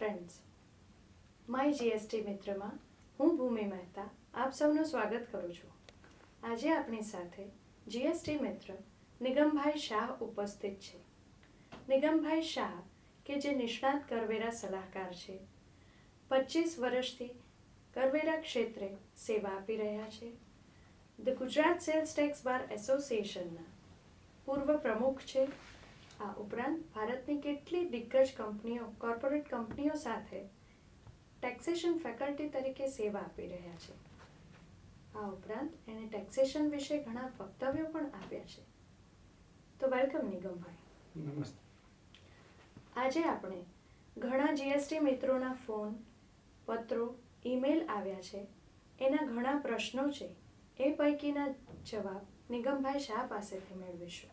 Friends, my GST મિત્રમાં હું ભૂમિ મહેતા આપ સૌનું સ્વાગત કરું છું. આજે આપણી સાથે જીએસટી મિત્ર નિગમભાઈ શાહ ઉપસ્થિત છે. નિગમભાઈ શાહ કે જે નિષ્ણાત કરવેરા સલાહકાર છે, 25 વર્ષથી કરવેરા ક્ષેત્રે સેવા આપી રહ્યા છે. ધ ગુજરાત સેલ્સ ટેક્સ બાર એસોસિએશનના પૂર્વ પ્રમુખ છે. આ ઉપરાંત ભારતની કેટલી દિગ્ગજ કંપનીઓ, કોર્પોરેટ કંપનીઓ સાથે ટેક્સેશન ફેકલ્ટી તરીકે સેવા આપી રહ્યા છે. આ ઉપરાંત એણે ટેક્સેશન વિશે ઘણા વક્તવ્યો પણ આપ્યા છે. તો વેલકમ નિગમભાઈ. નમસ્તે. આજે આપણે ઘણા જીએસટી મિત્રોના ફોન, પત્રો, ઈમેલ આવ્યા છે. એના ઘણા પ્રશ્નો છે. એ પૈકીના જવાબ નિગમભાઈ શાહ પાસેથી મેળવીશું.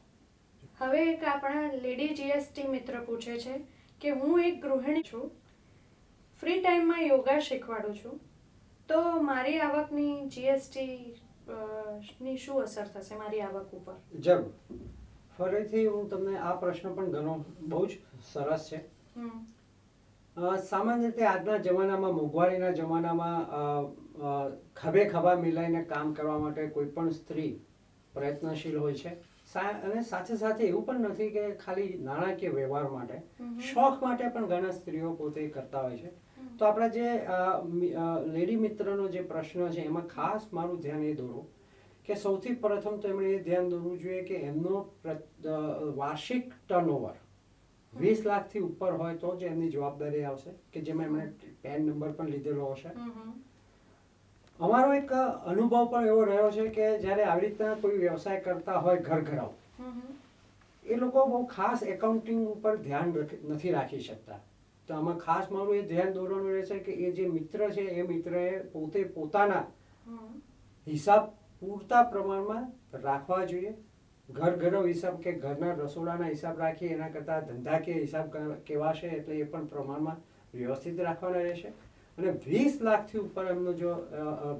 હવે એક આપણા લેડી જીએસટી મિત્ર પૂછે છે કે હું એક ગૃહિણી છું, ફ્રી ટાઈમમાં યોગા શીખવાડું છું, તો મારી આવકની જીએસટી ની શું અસર થશે મારી આવક ઉપર? જરૂર. ફરીથી હું તમને આ પ્રશ્ન પણ ઘણો બહુ જ સરસ છે. સામાન્ય રીતે આજના જમાનામાં, મોંઘવારીના જમાનામાં ખભે ખભા મિલાઈને કામ કરવા માટે કોઈ પણ સ્ત્રી પ્રયત્નશીલ હોય છે. અને સાથે સાથે એવું પણ નથી કે ખાલી નાણાકીય વ્યવહાર માટે, શોખ માટે પણ ઘણા સ્ત્રીઓ પોતે કરતા હોય છે. તો આપણા જે લેડી મિત્રનો જે પ્રશ્ન છે એમાં ખાસ મારું ધ્યાન એ દોરું કે સૌથી પ્રથમ તો એમણે એ ધ્યાન દોરવું જોઈએ કે એમનો વાર્ષિક ટર્નઓવર 20 લાખથી ઉપર હોય તો જ એમની જવાબદારી આવશે, કે જેમાં એમણે પેન નંબર પણ લીધેલો હશે. અમારો એક અનુભવ પણ એવો રહ્યો છે કે જ્યારે આવી રીતના કોઈ વ્યવસાય કરતા હોય ઘરઘરાવ, એ લોકો બહુ ખાસ એકાઉન્ટિંગ ઉપર ધ્યાન નથી રાખી શકતા. તો આમાં ખાસ મારું એ ધ્યાન દોરવાનું રહેશે કે એ જે મિત્ર છે એ મિત્રએ પોતે પોતાના હિસાબ પૂરતા પ્રમાણમાં રાખવા જોઈએ. ઘરઘરાવ હિસાબ કે ઘરના રસોડાના હિસાબ રાખીએ એના કરતાં ધંધાકીય હિસાબ કહેવાશે, એટલે એ પણ પ્રમાણમાં વ્યવસ્થિત રાખવાના રહેશે. અને 20 લાખથી ઉપર એમનો જો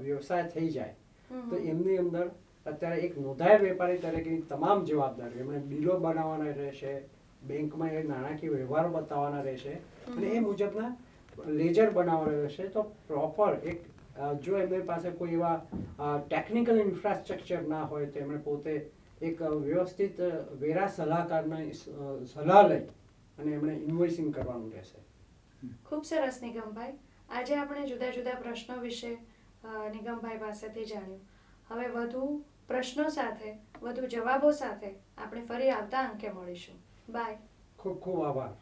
વ્યવસાય થઈ જાય તો એમની અંદર અત્યારે એક નોંધાયેલ વેપારી તરીકેની તમામ જવાબદારી, એમણે બિલો બનાવવાના રહેશે, બેંકમાં એ નાણાકીય વ્યવહારો બતાવવાના રહેશે અને એ મુજબના લેજર બનાવવાના રહેશે. તો પ્રોપર એક જો એમની પાસે કોઈ એવા ટેકનિકલ ઇન્ફ્રાસ્ટ્રક્ચર ના હોય તો એમણે પોતે એક વ્યવસ્થિત વેરા સલાહકારના સલાહ લઈ અને એમણે ઇન્વોઇસિંગ કરવાનું રહેશે. ખૂબ સરસ નિગમભાઈ. આજે આપણે જુદા જુદા પ્રશ્નો વિશે નિગમભાઈ પાસેથી જાણ્યું. હવે વધુ પ્રશ્નો સાથે, વધુ જવાબો સાથે આપણે ફરી આવતા અંકે મળીશું. બાય. ખૂબ ખૂબ આભાર.